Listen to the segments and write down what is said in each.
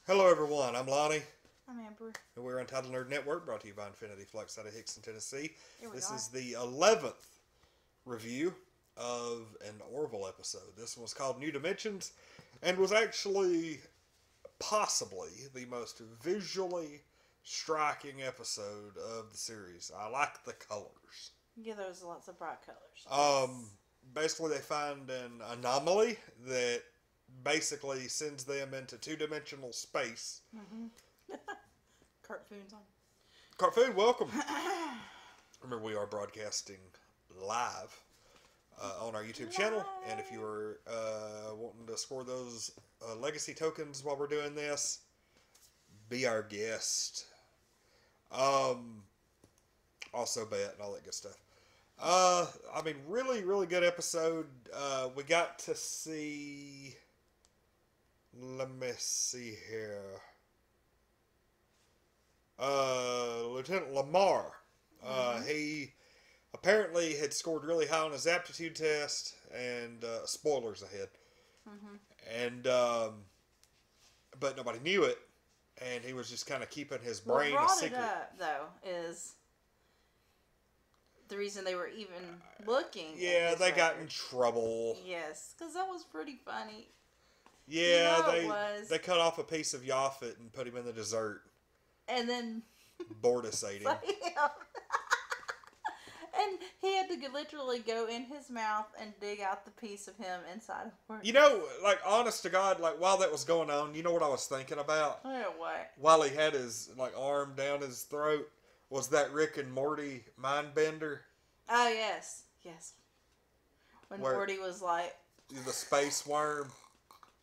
Hello, everyone. I'm Lonnie, I'm Amber. and we're Untitled Nerd Network, brought to you by Infinity Flux out of Hickson, Tennessee. Here we This are. is the 11th review of an Orville episode. This one was called New Dimensions, and was actually possibly the most visually striking episode of the series. I like the colors. Yeah, there's lots of bright colors. Basically, they find an anomaly that basically sends them into two-dimensional space. Cartoons on. Cartoon, welcome. Remember, we are broadcasting live on our YouTube channel, and if you are wanting to score those legacy tokens while we're doing this, be our guest. Also bet and all that good stuff. Really, really good episode. We got to see. Let me see here. Lieutenant Lamar. He apparently had scored really high on his aptitude test, and spoilers ahead. And but nobody knew it, and he was just kind of keeping his brain what a brought secret. it up, though, is the reason they were even looking. Yeah, at they his got record. in trouble. Yes, because that was pretty funny. Yeah, You know it they cut off a piece of Yaphet and put him in the dessert. And then Bortus ate him. And he had to literally go in his mouth and dig out the piece of him inside of her. You know, like, honest to God, like, while that was going on, you know what I was thinking about? Oh, what? While he had his, like, arm down his throat, was that Rick and Morty mind bender? Oh, yes. Yes. When Where- Morty was like, The space worm.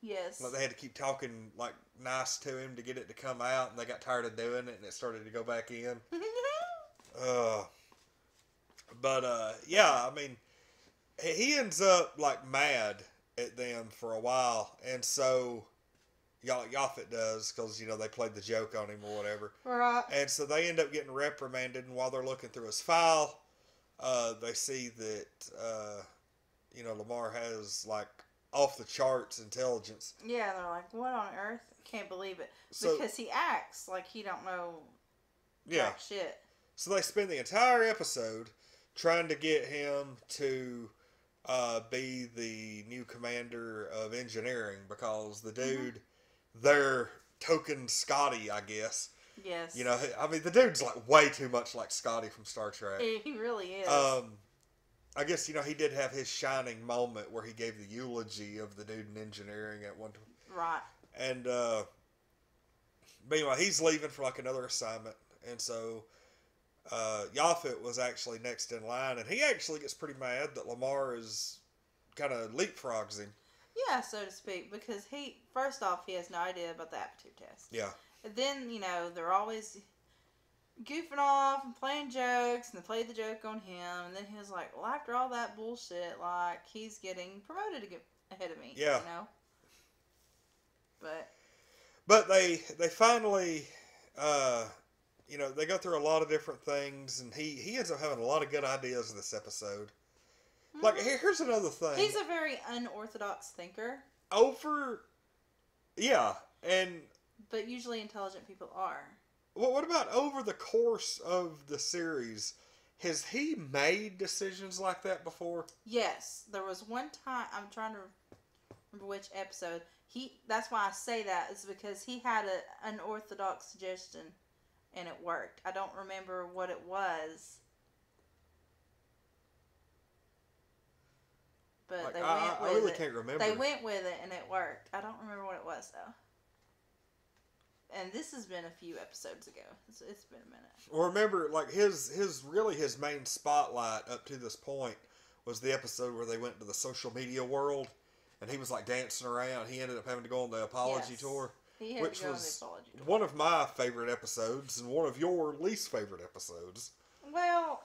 yes. Like, they had to keep talking, like, nice to him to get it to come out, and they got tired of doing it, and it started to go back in. Yeah, I mean, he ends up, like, mad at them for a while, and so, Yaphet does, because, you know, they played the joke on him or whatever. Right. And so they end up getting reprimanded, and while they're looking through his file, they see that, Lamar has, like, off-the-charts intelligence. Yeah, they're like, what on earth? Can't believe it. So- Because he acts like he don't know Yeah. jack shit. So they spend the entire episode trying to get him to be the new commander of engineering, because the dude, their token Scotty, I guess. Yes. You know, I mean, the dude's like way too much like Scotty from Star Trek. He really is. I guess, you know, he did have his shining moment where he gave the eulogy of the dude in engineering at one time. Right. And, but anyway, he's leaving for like another assignment. And so, Yaphet was actually next in line, and he actually gets pretty mad that Lamar is kind of leapfrogs him. Yeah, so to speak, because first off, he has no idea about the aptitude test. Yeah. And then, they're always goofing off and playing jokes, and they played the joke on him, and then he was like, well, after all that bullshit, like, he's getting promoted to get ahead of me, Yeah. But they finally, they go through a lot of different things, and he ends up having a lot of good ideas in this episode. Like, here's another thing. He's a very unorthodox thinker. But usually intelligent people are. Well, what about over the course of the series? Has he made decisions like that before? Yes. There was one time, I'm trying to remember which episode. That's why I say that, is because he had an unorthodox suggestion and it worked. I don't remember what it was. But Like, they went with I really it. can't remember. They went with it and it worked. I don't remember what it was though. And this has been a few episodes ago. It's been a minute. Well, remember, like, his main spotlight up to this point was the episode where they went to the social media world, and he was like dancing around. He ended up having to go on the apology tour, He had which to go on the was apology tour. one of my favorite episodes and one of your least favorite episodes. Well,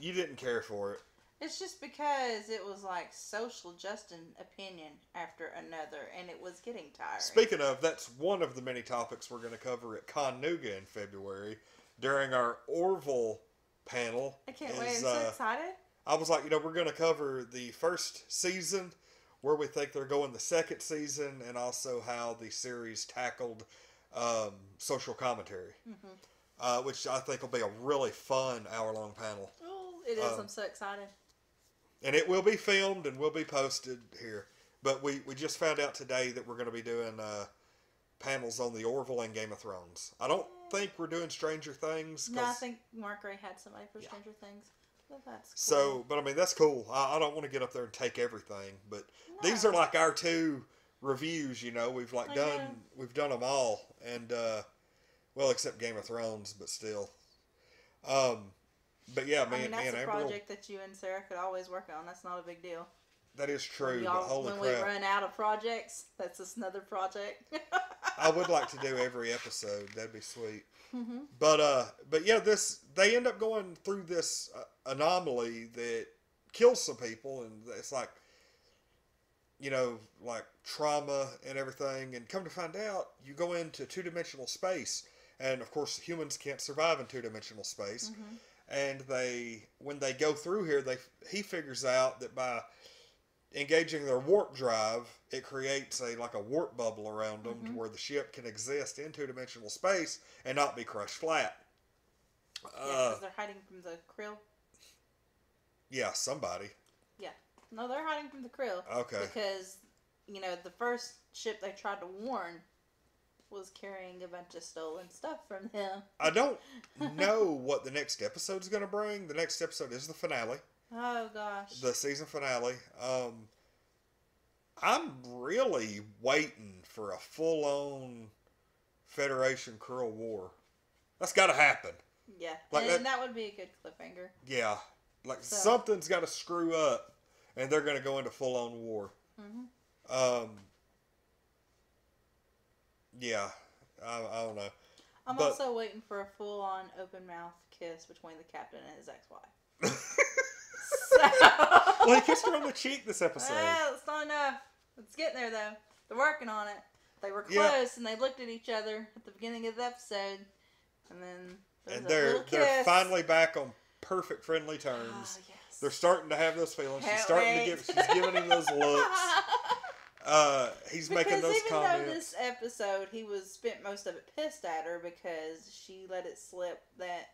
You didn't care for it. it's just because it was like social Justin opinion after another, and it was getting tiring. Speaking of, that's one of the many topics we're going to cover at Connuga in February during our Orville panel. I can't wait. I'm so excited. I was like, we're going to cover the first season, where we think they're going the second season, and also how the series tackled social commentary, which I think will be a really fun hour-long panel. Oh, it is. I'm so excited. And it will be filmed and will be posted here. But we just found out today that we're going to be doing panels on the Orville and Game of Thrones. I don't think we're doing Stranger Things. No, I think Mark Ray had somebody for Stranger Things. Well, that's cool. So, but I mean, that's cool. I don't want to get up there and take everything. But these are like our 2 reviews, you know. We've we've done them all. And, well, except Game of Thrones, but still. But yeah, I mean, that's a Amber project that you and Sarah could always work on. That's not a big deal. That is true, but holy crap. When we run out of projects, that's just another project. I would like to do every episode. That'd be sweet. But yeah, they end up going through this anomaly that kills some people, and it's like, you know, like trauma and everything. And come to find out, you go into 2-dimensional space, and of course, humans can't survive in 2-dimensional space. And when they go through here, he figures out that by engaging their warp drive, it creates a warp bubble around them to where the ship can exist in 2-dimensional space and not be crushed flat. Because they're hiding from the krill. Yeah, somebody. Yeah. No, they're hiding from the krill. Okay. Because, you know, the first ship they tried to warn was carrying a bunch of stolen stuff from them. I don't know what the next episode's going to bring. The next episode is the finale. Oh, gosh. The season finale. I'm really waiting for a full-on Federation Krill war. That's got to happen. Yeah, and that would be a good cliffhanger. Yeah. Something's got to screw up, and they're going to go into full-on war. Yeah. I don't know. I'm also waiting for a full-on open-mouth kiss between the captain and his ex-wife. Well, he kissed her on the cheek this episode. That's not enough. It's getting there, though. They're working on it. They were close, and they looked at each other at the beginning of the episode, and then they're finally back on perfect friendly terms. Oh, yes. They're starting to have those feelings. She's giving him those looks. He's making those comments. Because even though this episode, he spent most of it pissed at her because she let it slip that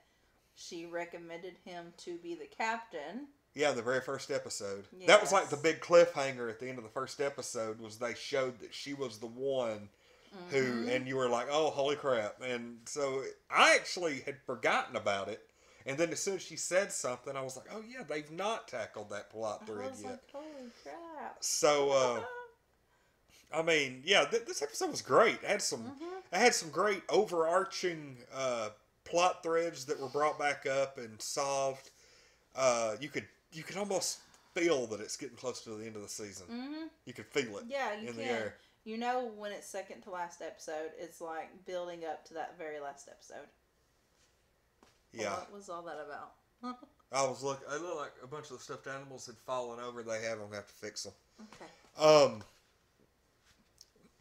she recommended him to be the captain. Yeah, the very first episode. Yes. That was like the big cliffhanger at the end of the first episode, was they showed that she was the one who, and you were like, oh, holy crap. And so I actually had forgotten about it. And then as soon as she said something, I was like, oh yeah, they've not tackled that plot thread yet. Like, holy crap. So, I mean, yeah, this episode was great. It had some great overarching plot threads that were brought back up and solved. You could almost feel that it's getting close to the end of the season. You could feel it. Yeah, you in can. The air. You know, when it's second to last episode, it's like building up to that very last episode. Yeah. Well, what was all that about? It looked like a bunch of the stuffed animals had fallen over. They have to fix them. Okay.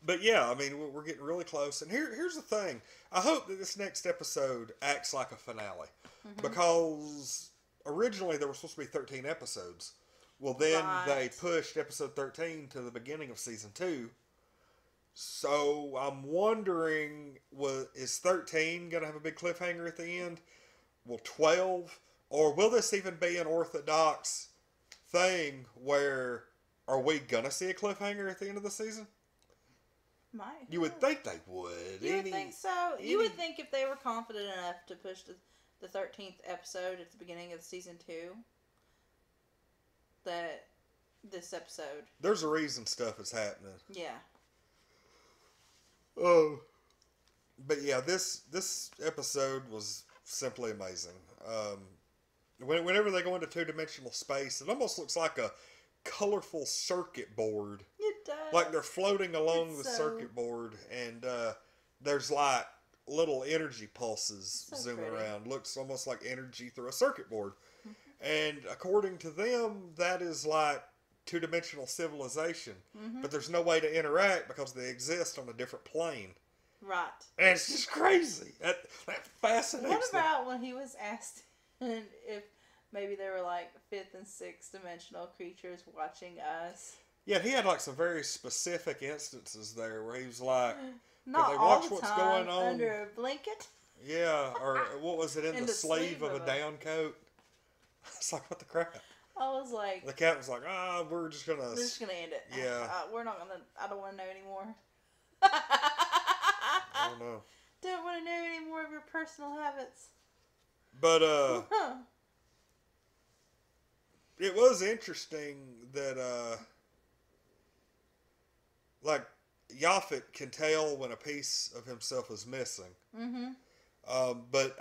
But yeah, I mean, we're getting really close. And here's the thing. I hope that this next episode acts like a finale. Because originally there were supposed to be 13 episodes. Well, then they pushed episode 13 to the beginning of season 2. So I'm wondering, is 13 going to have a big cliffhanger at the end? Will 12? Or will this even be an orthodox thing where, are we going to see a cliffhanger at the end of the season? Might. You would think they would. You would think so. You would think if they were confident enough to push the 13th episode at the beginning of season 2, that this episode... There's a reason stuff is happening. Yeah. Oh. But yeah, this episode was simply amazing. Whenever they go into 2-dimensional space, it almost looks like a colorful circuit board. It does. Like they're floating along the circuit board, and there's like little energy pulses zooming around. Looks almost like energy through a circuit board. And according to them, that is like 2-dimensional civilization. But there's no way to interact because they exist on a different plane. Right. And it's just crazy. That fascinates What about when he was asked if maybe there were like 5th and 6th dimensional creatures watching us? Yeah, he had like some very specific instances there where he was like, Not they all watch the what's time, going on. under a blanket. Yeah, or what was it, in In the the sleeve sleeve of a of a- down coat? It's like, what the crap? I was like, The captain's like, we're just gonna... we're just gonna end it. Yeah. We're not gonna. I don't want to know anymore. I don't know. Don't want to know any more of your personal habits. But, it was interesting that, like, Yaphet can tell when a piece of himself is missing. Mm-hmm. But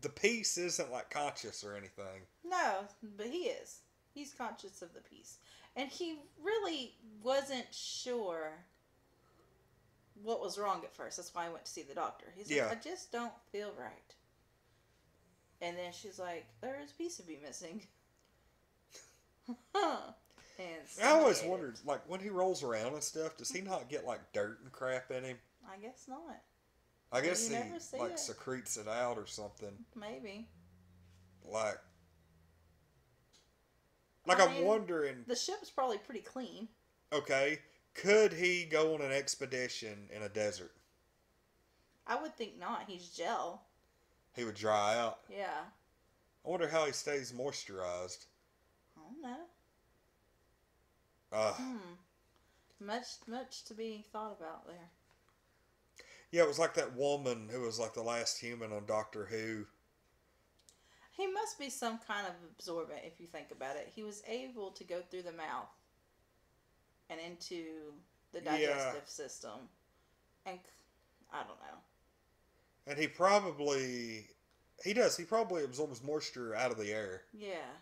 the piece isn't, like, conscious or anything. No, but he is. He's conscious of the piece. And he really wasn't sure what was wrong at first. That's why I went to see the doctor. He's like, I just don't feel right. And then she's like, there's a piece of you missing. And I always wondered, like, when he rolls around and stuff, does he not get, like, dirt and crap in him? I guess not. I guess You he, never see like, it. secretes it out or something. Maybe. Like, I mean, I'm wondering... The ship's probably pretty clean. Okay, could he go on an expedition in a desert? I would think not. He's gel. He would dry out. Yeah. I wonder how he stays moisturized. I don't know. Much to be thought about there. Yeah, it was like that woman who was like the last human on Doctor Who. He must be some kind of absorbent if you think about it. He was able to go through the mouth and into the digestive system. And I don't know. And he probably absorbs moisture out of the air. Yeah.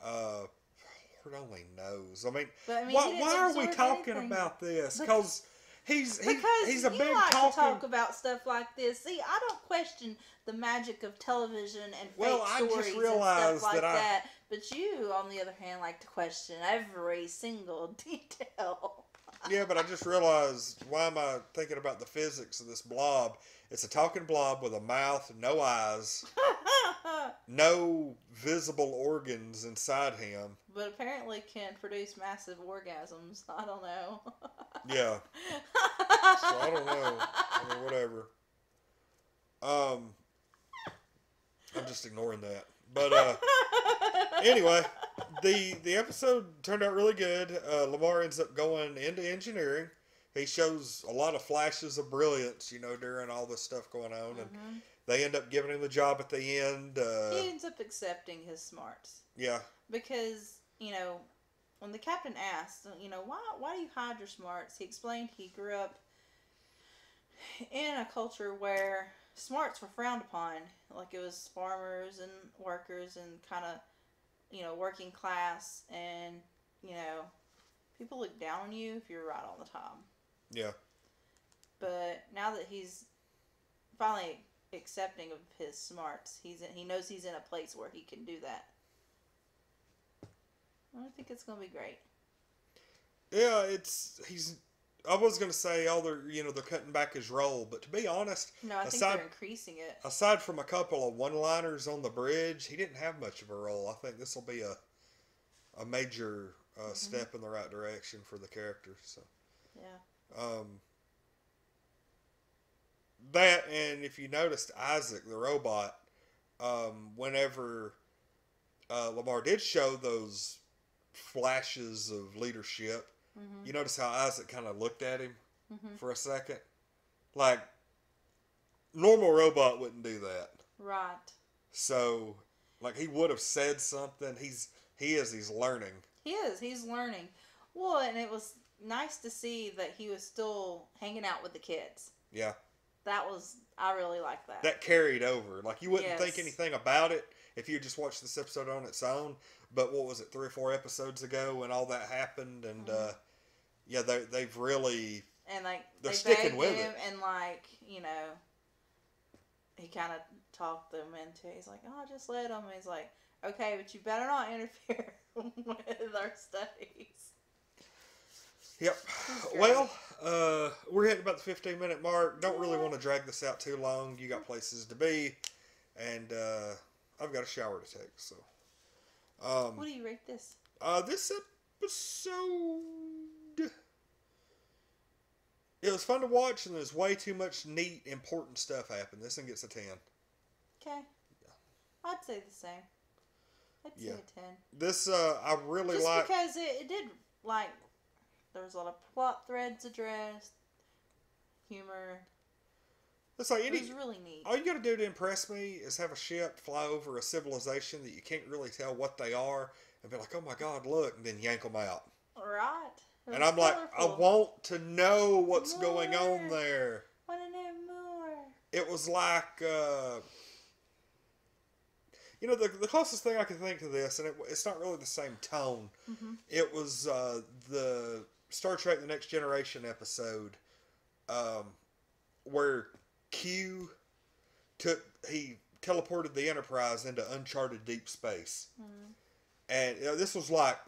Lord only knows. I mean, But, why are we talking about this? Because he's a big like talking. To talk about stuff like this. See, I don't question the magic of television and fake stories and stuff like that. But you, on the other hand, like to question every single detail. Yeah, but I just realized, why am I thinking about the physics of this blob? It's a talking blob with a mouth, no eyes, no visible organs inside him. But apparently can produce massive orgasms. I don't know. Yeah. So I don't know. I mean, whatever. I'm just ignoring that. But anyway, the episode turned out really good. Lamar ends up going into engineering. He shows a lot of flashes of brilliance, during all this stuff going on, and they end up giving him the job at the end. He ends up accepting his smarts. Yeah. Because, when the captain asked, why do you hide your smarts? He explained he grew up in a culture where smarts were frowned upon. Like it was farmers and workers and kind of, working class. And, people look down on you if you're right all the time. Yeah. But now that he's finally accepting of his smarts, he knows he's in a place where he can do that. I think it's gonna be great. Yeah, I was gonna say, they're cutting back his role, but to be honest, no, I think they're increasing it. Aside from a couple of one-liners on the bridge, he didn't have much of a role. I think this will be a major step in the right direction for the character. So. Yeah. That, and if you noticed, Isaac, the robot, whenever Lamar did show those flashes of leadership, you notice how Isaac kind of looked at him for a second? Like, normal robot wouldn't do that. Right. So, like, he would have said something. He's learning. He's learning. Well, and it was nice to see that he was still hanging out with the kids. Yeah. I really like that. That carried over. Like, you wouldn't think anything about it if you just watched this episode on its own. But what was it, 3 or 4 episodes ago when all that happened? And, yeah, they've really... And, like, they're sticking with him it. And, like, he kind of talked them into it. He's like, oh, just let them. And he's like, okay, but you better not interfere with our studies. Yep. Well, we're hitting about the 15-minute mark. Don't really want to drag this out too long. You got places to be, and I've got a shower to take. So, what do you rate this? This episode, It was fun to watch, and there's way too much neat, important stuff happen. This one gets a 10. Okay. I'd say the same. I'd say a 10. This, I really like... Just because it did, like, there was a lot of plot threads addressed, humor. It's like It was really neat. All you got to do to impress me is have a ship fly over a civilization that you can't really tell what they are, and be like, oh my God, look, and then yank them out. Right. And I'm like, I want to know what's going on More. there. Want to know more. It was like, you know, the closest thing I can think to this, and it's not really the same tone. Mm-hmm. It was the Star Trek: The Next Generation episode, where Q he teleported the Enterprise into uncharted deep space, and you know, this was like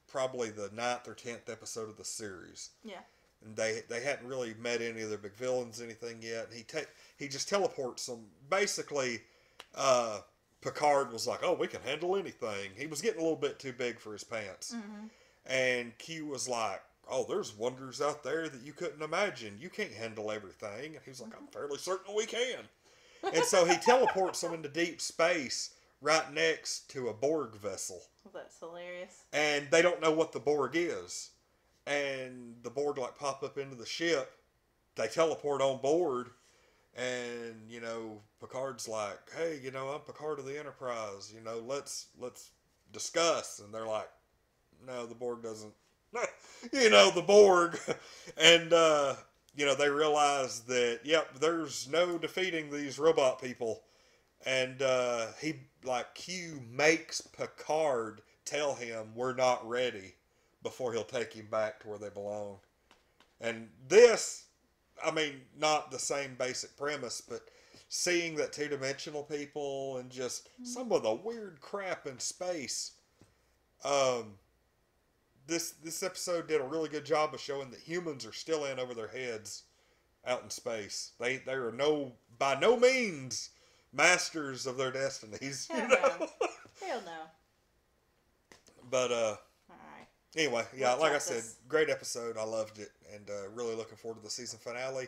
probably the 9th or 10th episode of the series. Yeah. And they hadn't really met any of their big villains, anything yet. And he just teleports them. Basically, Picard was like, "Oh, we can handle anything." He was getting a little bit too big for his pants. Mm-hmm. And Q was like, "Oh, there's wonders out there that you couldn't imagine. You can't handle everything." And he was like, "I'm fairly certain we can." And so he teleports them into deep space right next to a Borg vessel. That's hilarious. And they don't know what the Borg is. And the Borg like pop up into the ship. They teleport on board. And, you know, Picard's like, "Hey, you know, I'm Picard of the Enterprise. You know, let's discuss." And they're like, "No, the Borg doesn't." You know, the Borg. And, you know, they realize that, yep, there's no defeating these robot people. And Q makes Picard tell him we're not ready before he'll take him back to where they belong. And this, I mean, not the same basic premise, but seeing that two-dimensional people and just some of the weird crap in space. This episode did a really good job of showing that humans are still in over their heads out in space. They are by no means masters of their destinies. Hell you know? no. Hell no. But Alright. anyway, yeah, Let's like I wrap said, this. great episode. I loved it, and really looking forward to the season finale.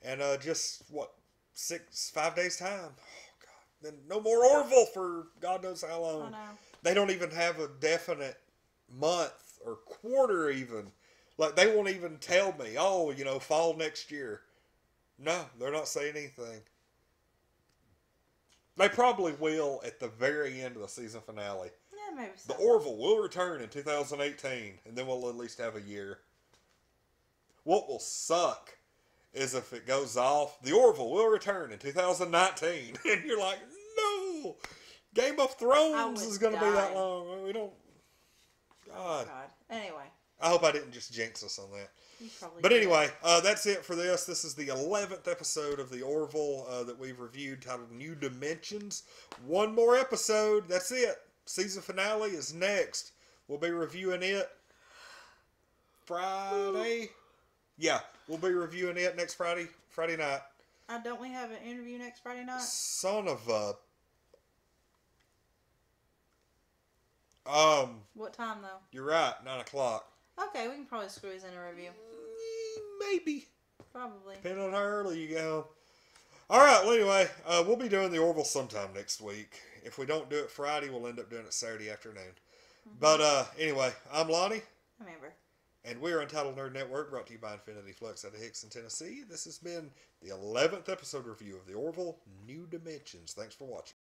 And just 5 days time. Oh God! Then no more Orville for God knows how long. Oh no. They don't even have a definite month or quarter even. Like, they won't even tell me, "Oh, you know, fall next year." No, they're not saying anything. They probably will at the very end of the season finale. Yeah, maybe so. The Orville will return in 2018, and then we'll at least have a year. What will suck is if it goes off, the Orville will return in 2019, and you're like, no! Game of Thrones is going to be that long. We don't... God. Anyway. I hope I didn't just jinx us on that. You probably But did. anyway, that's it for this. This is the 11th episode of the Orville that we've reviewed, titled New Dimensions. One more episode. That's it. Season finale is next. We'll be reviewing it Friday. Yeah, we'll be reviewing it next Friday night. Don't we have an interview next Friday night? Son of a... What time, though? You're right, 9 o'clock. Okay, we can probably squeeze in a review. Maybe. Probably. Depending on how early you go. Alright, well anyway, we'll be doing the Orville sometime next week. If we don't do it Friday, we'll end up doing it Saturday afternoon. Mm-hmm. But anyway, I'm Lonnie. I'm Amber. And we're Untitled Nerd Network, brought to you by Infinity Flux out of Hickson, Tennessee. This has been the 11th episode review of the Orville New Dimensions. Thanks for watching.